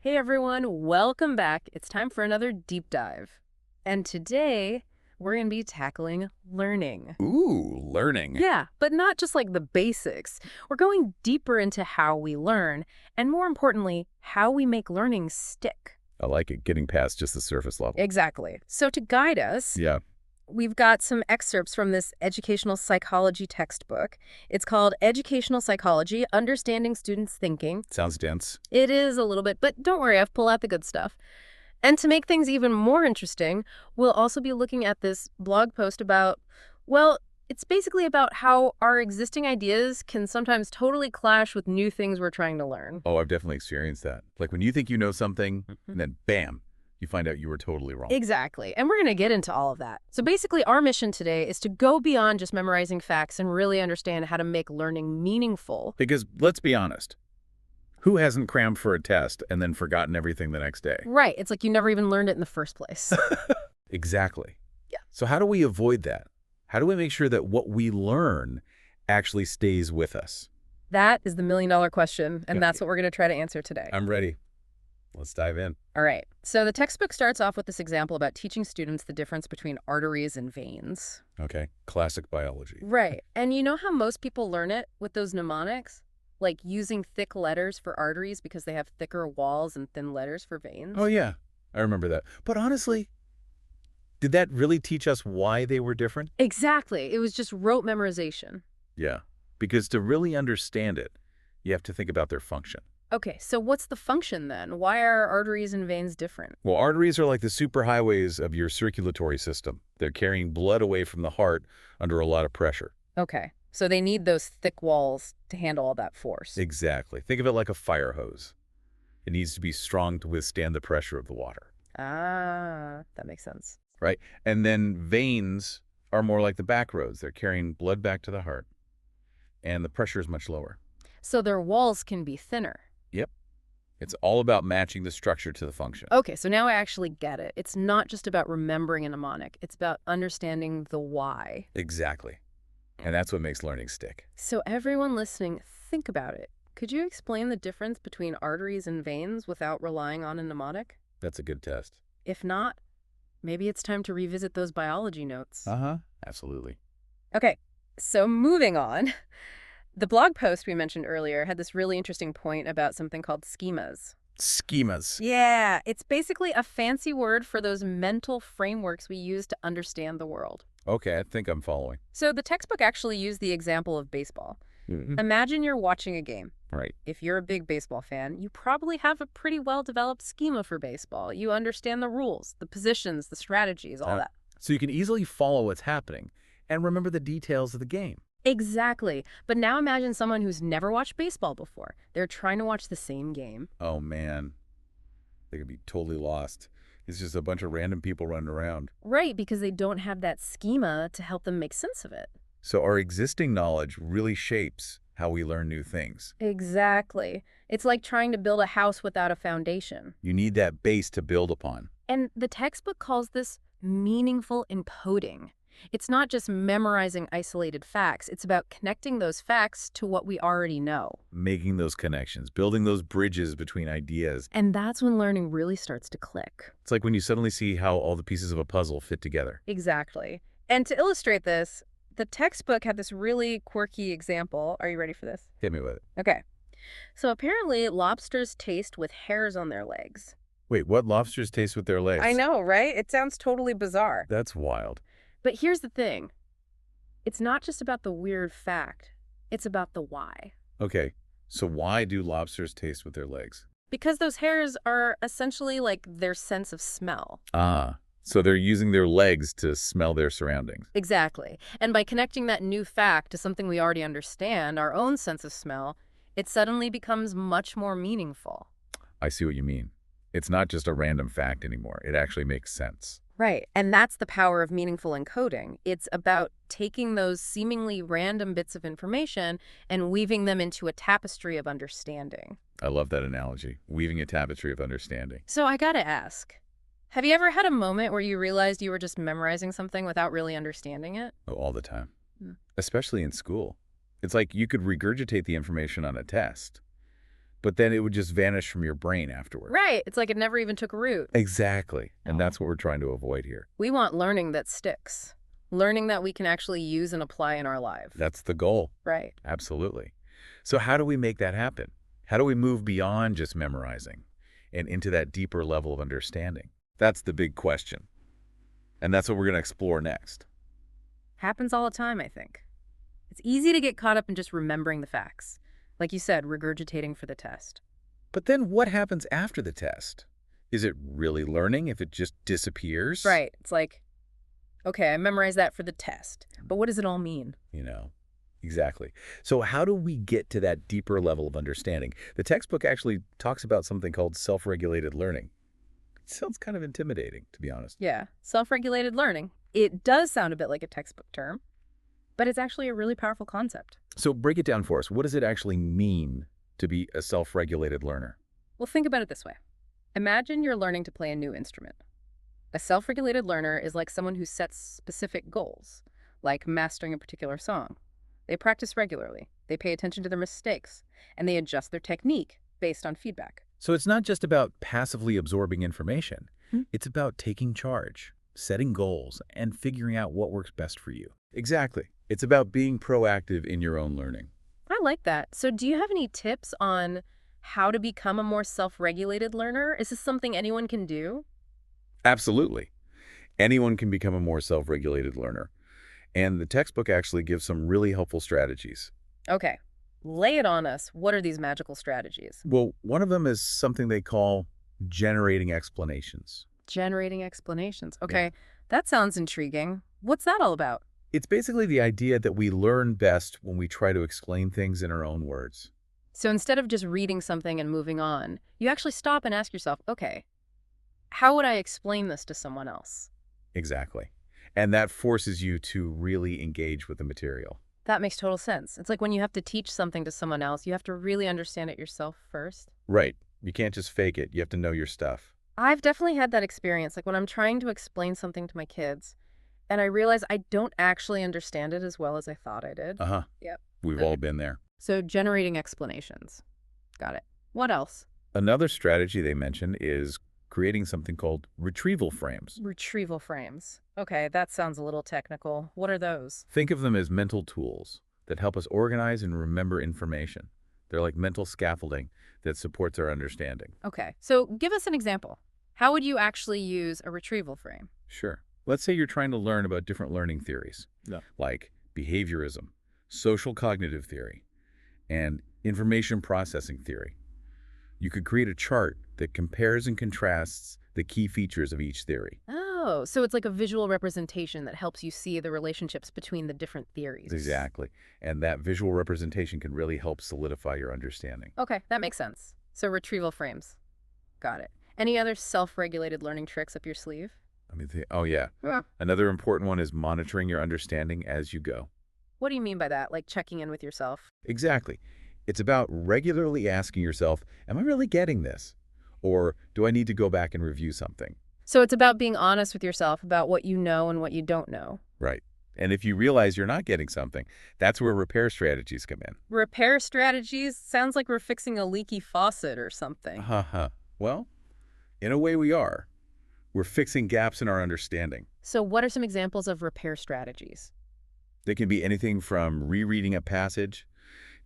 Hey everyone, welcome back. It's time for another deep dive. And today, we're going to be tackling learning. Ooh, learning. Yeah, but not just like the basics. We're going deeper into how we learn, and more importantly, how we make learning stick. I like it, getting past just the surface level. Exactly. So to guide us, Yeah. we've got some excerpts from this educational psychology textbook. It's called Educational Psychology, Understanding Students' Thinking. Sounds dense. It is a little bit, but don't worry, I've pulled out the good stuff. And to make things even more interesting, we'll also be looking at this blog post about, well, it's basically about how our existing ideas can sometimes totally clash with new things we're trying to learn. Oh, I've definitely experienced that. Like when you think you know something, and then bam, you find out you were totally wrong. Exactly. And we're going to get into all of that. So basically, our mission today is to go beyond just memorizing facts and really understand how to make learning meaningful. Because let's be honest, who hasn't crammed for a test and then forgotten everything the next day? Right. It's like you never even learned it in the first place. Exactly. Yeah. So how do we avoid that? How do we make sure that what we learn actually stays with us? That is the million-dollar question, and Yeah. that's what we're going to try to answer today. I'm ready. Let's dive in. All right. So the textbook starts off with this example about teaching students the difference between arteries and veins. Okay. Classic biology. Right. And you know how most people learn it with those mnemonics? Like using thick letters for arteries because they have thicker walls and thin letters for veins? Oh, yeah. I remember that. But honestly, did that really teach us why they were different? Exactly. It was just rote memorization. Yeah. Because to really understand it, you have to think about their function. Okay, so what's the function then? Why are arteries and veins different? Well, arteries are like the superhighways of your circulatory system. They're carrying blood away from the heart under a lot of pressure. Okay, so they need those thick walls to handle all that force. Exactly. Think of it like a fire hose. It needs to be strong to withstand the pressure of the water, Ah, that makes sense. right? And then veins are more like the back roads. They're carrying blood back to the heart, and the pressure is much lower. So their walls can be thinner. Yep. It's all about matching the structure to the function. Okay, so now I actually get it. It's not just about remembering a mnemonic. It's about understanding the why. Exactly. And that's what makes learning stick. So everyone listening, think about it. Could you explain the difference between arteries and veins without relying on a mnemonic? That's a good test. If not, maybe it's time to revisit those biology notes. Uh-huh. Absolutely. Okay, so moving on. The blog post we mentioned earlier had this really interesting point about something called schemas. Schemas. Yeah, it's basically a fancy word for those mental frameworks we use to understand the world. Okay, I think I'm following. So the textbook actually used the example of baseball. Imagine you're watching a game. Right. If you're a big baseball fan, you probably have a pretty well-developed schema for baseball. You understand the rules, the positions, the strategies, all that. So you can easily follow what's happening and remember the details of the game. Exactly. But now imagine someone who's never watched baseball before. They're trying to watch the same game. Oh, man. They could be totally lost. It's just a bunch of random people running around. Right, because they don't have that schema to help them make sense of it. So our existing knowledge really shapes how we learn new things. Exactly. It's like trying to build a house without a foundation. You need that base to build upon. And the textbook calls this meaningful encoding. It's not just memorizing isolated facts. It's about connecting those facts to what we already know. Making those connections, building those bridges between ideas. And that's when learning really starts to click. It's like when you suddenly see how all the pieces of a puzzle fit together. Exactly. And to illustrate this, the textbook had this really quirky example. Are you ready for this? Hit me with it. Okay. So apparently lobsters taste with hairs on their legs. Wait, what lobsters taste with their legs? I know, right? It sounds totally bizarre. That's wild. But here's the thing. It's not just about the weird fact. It's about the why. Okay, so why do lobsters taste with their legs? Because those hairs are essentially like their sense of smell. Ah, so they're using their legs to smell their surroundings. Exactly. And by connecting that new fact to something we already understand, our own sense of smell, it suddenly becomes much more meaningful. I see what you mean. It's not just a random fact anymore. It actually makes sense. Right. And that's the power of meaningful encoding. It's about taking those seemingly random bits of information and weaving them into a tapestry of understanding. I love that analogy, weaving a tapestry of understanding. So I gotta ask, have you ever had a moment where you realized you were just memorizing something without really understanding it? Oh, all the time. Hmm. Especially in school. It's like you could regurgitate the information on a test, but then it would just vanish from your brain afterward. Right. It's like it never even took root. Exactly. And Oh. that's what we're trying to avoid here. We want learning that sticks. Learning that we can actually use and apply in our life. That's the goal. Right. Absolutely. So how do we make that happen? How do we move beyond just memorizing and into that deeper level of understanding? That's the big question. And that's what we're going to explore next. Happens all the time, I think. It's easy to get caught up in just remembering the facts. Like you said, regurgitating for the test. But then what happens after the test? Is it really learning if it just disappears? Right. It's like, okay, I memorized that for the test. But what does it all mean? Exactly. So how do we get to that deeper level of understanding? The textbook actually talks about something called self-regulated learning. It sounds kind of intimidating, to be honest. Yeah, self-regulated learning. It does sound a bit like a textbook term, but it's actually a really powerful concept. So break it down for us. What does it actually mean to be a self-regulated learner? Well, think about it this way. Imagine you're learning to play a new instrument. A self-regulated learner is like someone who sets specific goals, like mastering a particular song. They practice regularly, they pay attention to their mistakes, and they adjust their technique based on feedback. So it's not just about passively absorbing information. It's about taking charge, setting goals, and figuring out what works best for you. Exactly. It's about being proactive in your own learning. I like that. So do you have any tips on how to become a more self-regulated learner? Is this something anyone can do? Absolutely. Anyone can become a more self-regulated learner. And the textbook actually gives some really helpful strategies. Okay, lay it on us. What are these magical strategies? Well, one of them is something they call generating explanations. Generating explanations. Okay, that sounds intriguing. What's that all about? It's basically the idea that we learn best when we try to explain things in our own words. So instead of just reading something and moving on, you actually stop and ask yourself, okay, how would I explain this to someone else? Exactly. And that forces you to really engage with the material. That makes total sense. It's like when you have to teach something to someone else, you have to really understand it yourself first. Right. You can't just fake it. You have to know your stuff. I've definitely had that experience, like when I'm trying to explain something to my kids, and I realize I don't actually understand it as well as I thought I did. Uh-huh. Yep. We've all been there. So generating explanations. Got it. What else? Another strategy they mention is creating something called retrieval frames. Retrieval frames. Okay, that sounds a little technical. What are those? Think of them as mental tools that help us organize and remember information. They're like mental scaffolding that supports our understanding. Okay, so give us an example. How would you actually use a retrieval frame? Sure. Let's say you're trying to learn about different learning theories, like behaviorism, social cognitive theory, and information processing theory. You could create a chart that compares and contrasts the key features of each theory. Oh, so it's like a visual representation that helps you see the relationships between the different theories. Exactly. And that visual representation can really help solidify your understanding. Okay, that makes sense. So retrieval frames. Got it. Any other self-regulated learning tricks up your sleeve? Oh yeah. Yeah. Another important one is monitoring your understanding as you go. What do you mean by that? Like checking in with yourself? Exactly. It's about regularly asking yourself, am I really getting this? Or do I need to go back and review something? So it's about being honest with yourself about what you know and what you don't know. Right. And if you realize you're not getting something, that's where repair strategies come in. Repair strategies? Sounds like we're fixing a leaky faucet or something. Well, in a way we are. We're fixing gaps in our understanding. So what are some examples of repair strategies? They can be anything from rereading a passage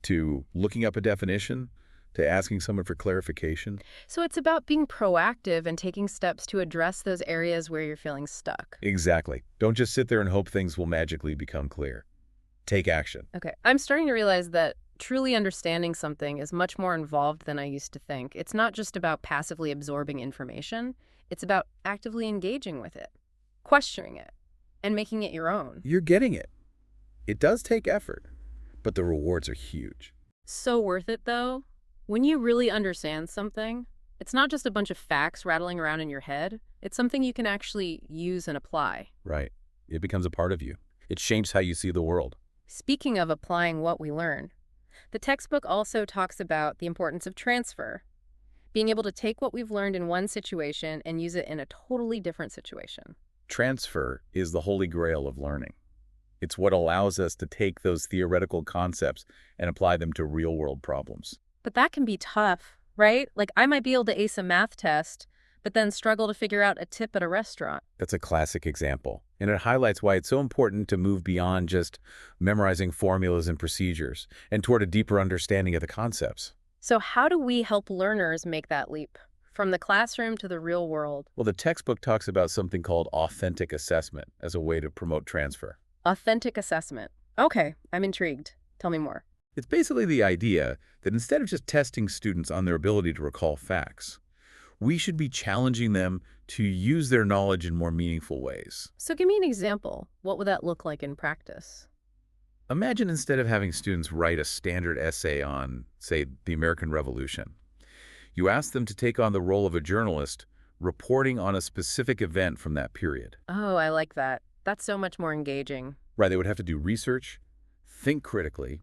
to looking up a definition to asking someone for clarification. So it's about being proactive and taking steps to address those areas where you're feeling stuck. Exactly. Don't just sit there and hope things will magically become clear. Take action. Okay, I'm starting to realize that truly understanding something is much more involved than I used to think. It's not just about passively absorbing information. It's about actively engaging with it, questioning it, and making it your own. You're getting it. It does take effort, but the rewards are huge. So worth it, though. When you really understand something, it's not just a bunch of facts rattling around in your head. It's something you can actually use and apply. Right. It becomes a part of you. It shapes how you see the world. Speaking of applying what we learn, the textbook also talks about the importance of transfer. Being able to take what we've learned in one situation and use it in a totally different situation. Transfer is the holy grail of learning. It's what allows us to take those theoretical concepts and apply them to real-world problems. But that can be tough, right? Like, I might be able to ace a math test, but then struggle to figure out a tip at a restaurant. That's a classic example, and it highlights why it's so important to move beyond just memorizing formulas and procedures and toward a deeper understanding of the concepts. So how do we help learners make that leap from the classroom to the real world? Well, the textbook talks about something called authentic assessment as a way to promote transfer. Authentic assessment. Okay, I'm intrigued. Tell me more. It's basically the idea that instead of just testing students on their ability to recall facts, we should be challenging them to use their knowledge in more meaningful ways. So give me an example. What would that look like in practice? Imagine instead of having students write a standard essay on, say, the American Revolution, you ask them to take on the role of a journalist reporting on a specific event from that period. Oh, I like that. That's so much more engaging. Right, they would have to do research, think critically,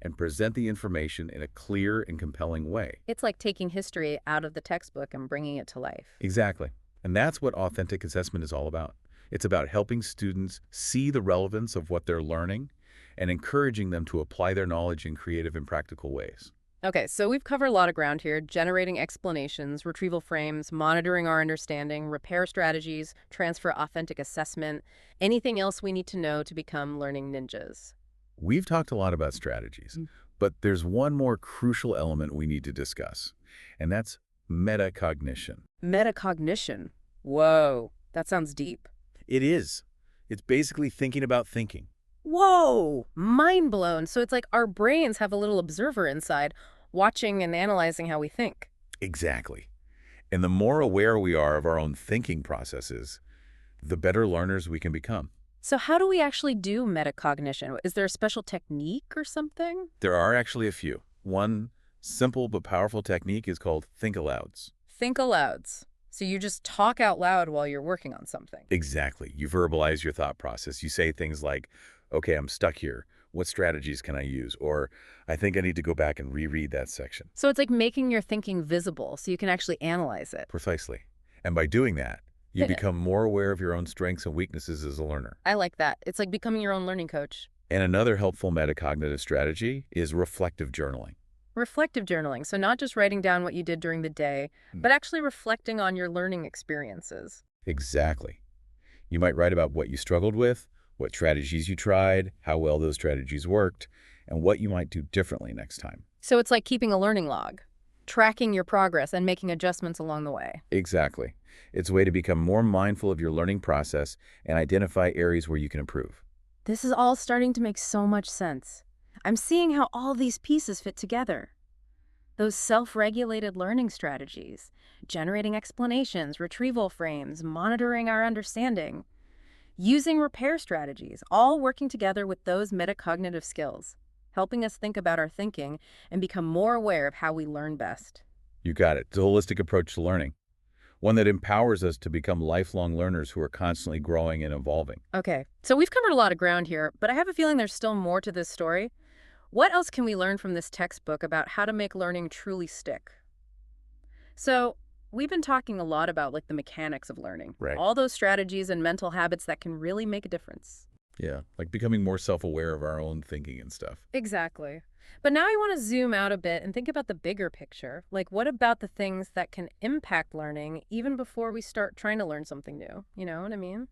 and present the information in a clear and compelling way. It's like taking history out of the textbook and bringing it to life. Exactly. And that's what authentic assessment is all about. It's about helping students see the relevance of what they're learning and encouraging them to apply their knowledge in creative and practical ways. Okay, so we've covered a lot of ground here: generating explanations, retrieval frames, monitoring our understanding, repair strategies, transfer authentic assessment. Anything else we need to know to become learning ninjas? We've talked a lot about strategies, but there's one more crucial element we need to discuss, and that's metacognition. Metacognition. Whoa, that sounds deep. It is. It's basically thinking about thinking. Whoa, mind blown. So it's like our brains have a little observer inside, watching and analyzing how we think. Exactly. And the more aware we are of our own thinking processes, the better learners we can become. So how do we actually do metacognition? Is there a special technique or something? There are actually a few. One simple but powerful technique is called think alouds. Think alouds. So you just talk out loud while you're working on something. Exactly. You verbalize your thought process. You say things like, okay, I'm stuck here. What strategies can I use? Or I think I need to go back and reread that section. So it's like making your thinking visible so you can actually analyze it. Precisely. And by doing that, you Yeah. become more aware of your own strengths and weaknesses as a learner. I like that. It's like becoming your own learning coach. And another helpful metacognitive strategy is reflective journaling. Reflective journaling. So not just writing down what you did during the day, but actually reflecting on your learning experiences. Exactly. You might write about what you struggled with, what strategies you tried, how well those strategies worked, and what you might do differently next time. So it's like keeping a learning log, tracking your progress and making adjustments along the way. Exactly. It's a way to become more mindful of your learning process and identify areas where you can improve. This is all starting to make so much sense. I'm seeing how all these pieces fit together. Those self-regulated learning strategies, generating explanations, retrieval frames, monitoring our understanding, using repair strategies, all working together with those metacognitive skills, helping us think about our thinking and become more aware of how we learn best. You got it. It's a holistic approach to learning, one that empowers us to become lifelong learners who are constantly growing and evolving. Okay, so we've covered a lot of ground here, but I have a feeling there's still more to this story. What else can we learn from this textbook about how to make learning truly stick? So, we've been talking a lot about like the mechanics of learning, Right. all those strategies and mental habits that can really make a difference. Yeah, like becoming more self-aware of our own thinking and stuff. Exactly. But now I want to zoom out a bit and think about the bigger picture. Like, what about the things that can impact learning even before we start trying to learn something new? You know what I mean?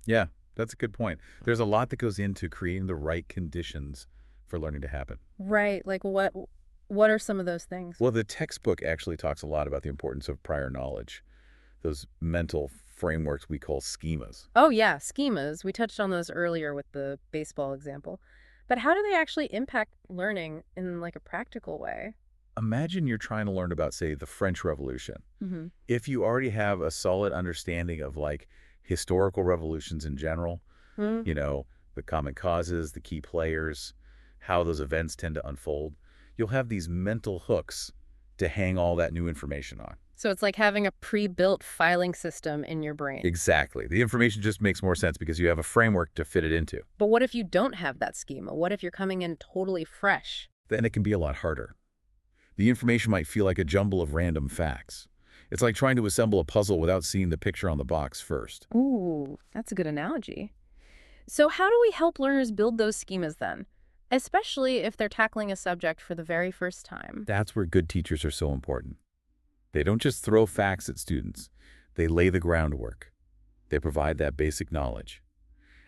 Yeah, that's a good point. There's a lot that goes into creating the right conditions for learning to happen. Right. Like, what are some of those things? Well, the textbook actually talks a lot about the importance of prior knowledge, those mental frameworks we call schemas. Oh, yeah, schemas. We touched on those earlier with the baseball example. But how do they actually impact learning in like a practical way? Imagine you're trying to learn about, say, the French Revolution. Mm-hmm. If you already have a solid understanding of like historical revolutions in general, you know, the common causes, the key players, how those events tend to unfold, you'll have these mental hooks to hang all that new information on. So it's like having a pre-built filing system in your brain. Exactly. The information just makes more sense because you have a framework to fit it into. But what if you don't have that schema? What if you're coming in totally fresh? Then it can be a lot harder. The information might feel like a jumble of random facts. It's like trying to assemble a puzzle without seeing the picture on the box first. Ooh, that's a good analogy. So how do we help learners build those schemas then? especially if they're tackling a subject for the very first time. That's where good teachers are so important. They don't just throw facts at students. They lay the groundwork. They provide that basic knowledge,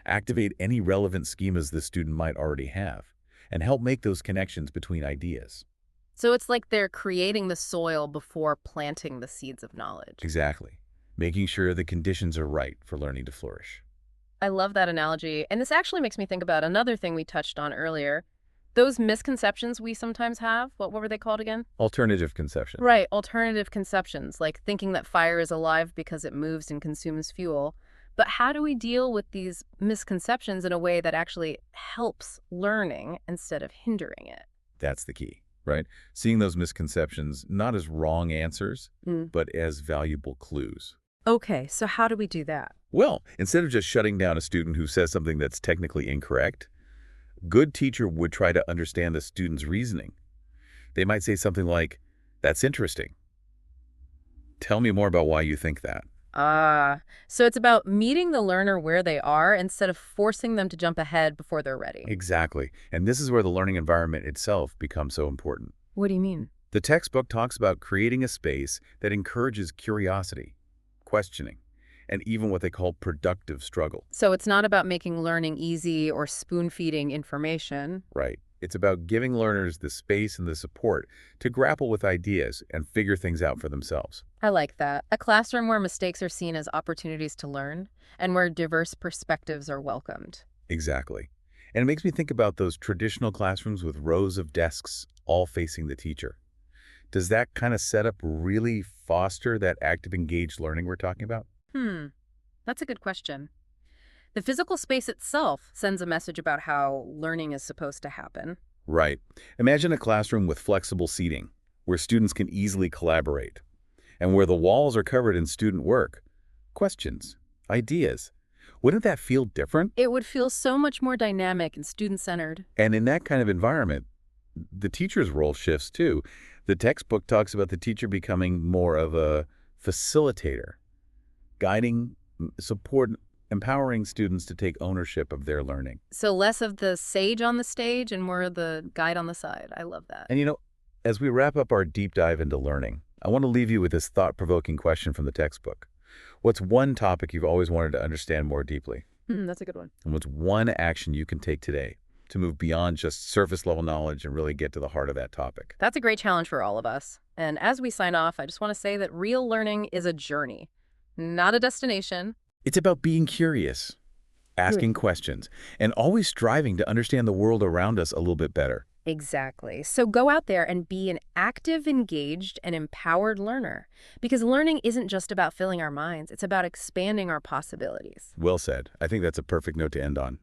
activate any relevant schemas the student might already have, and help make those connections between ideas. So it's like they're creating the soil before planting the seeds of knowledge. Exactly. Making sure the conditions are right for learning to flourish. I love that analogy. And this actually makes me think about another thing we touched on earlier. Those misconceptions we sometimes have, what were they called again? Alternative conception. Right, alternative conceptions, like thinking that fire is alive because it moves and consumes fuel. But how do we deal with these misconceptions in a way that actually helps learning instead of hindering it? That's the key, right? Seeing those misconceptions not as wrong answers, but as valuable clues. Okay, so how do we do that? Well, instead of just shutting down a student who says something that's technically incorrect, a good teacher would try to understand the student's reasoning. They might say something like, "That's interesting. Tell me more about why you think that." So it's about meeting the learner where they are instead of forcing them to jump ahead before they're ready. Exactly. And this is where the learning environment itself becomes so important. What do you mean? The textbook talks about creating a space that encourages curiosity, questioning, and even what they call productive struggle. So it's not about making learning easy or spoon-feeding information. Right. It's about giving learners the space and the support to grapple with ideas and figure things out for themselves. I like that. A classroom where mistakes are seen as opportunities to learn and where diverse perspectives are welcomed. Exactly. And it makes me think about those traditional classrooms with rows of desks all facing the teacher. Does that kind of setup really foster that active, engaged learning we're talking about? That's a good question. The physical space itself sends a message about how learning is supposed to happen. Right. Imagine a classroom with flexible seating, where students can easily collaborate, and where the walls are covered in student work, questions, ideas. Wouldn't that feel different? It would feel so much more dynamic and student-centered. And in that kind of environment, the teacher's role shifts too. The textbook talks about the teacher becoming more of a facilitator, guiding, support, empowering students to take ownership of their learning. So less of the sage on the stage and more of the guide on the side. I love that. And as we wrap up our deep dive into learning, I want to leave you with this thought-provoking question from the textbook. What's one topic you've always wanted to understand more deeply? That's a good one. And what's one action you can take today to move beyond just surface-level knowledge and really get to the heart of that topic? That's a great challenge for all of us. And as we sign off, I just want to say that real learning is a journey, not a destination. It's about being curious, asking questions, and always striving to understand the world around us a little bit better. Exactly. So go out there and be an active, engaged, and empowered learner. Because learning isn't just about filling our minds. It's about expanding our possibilities. Well said. I think that's a perfect note to end on.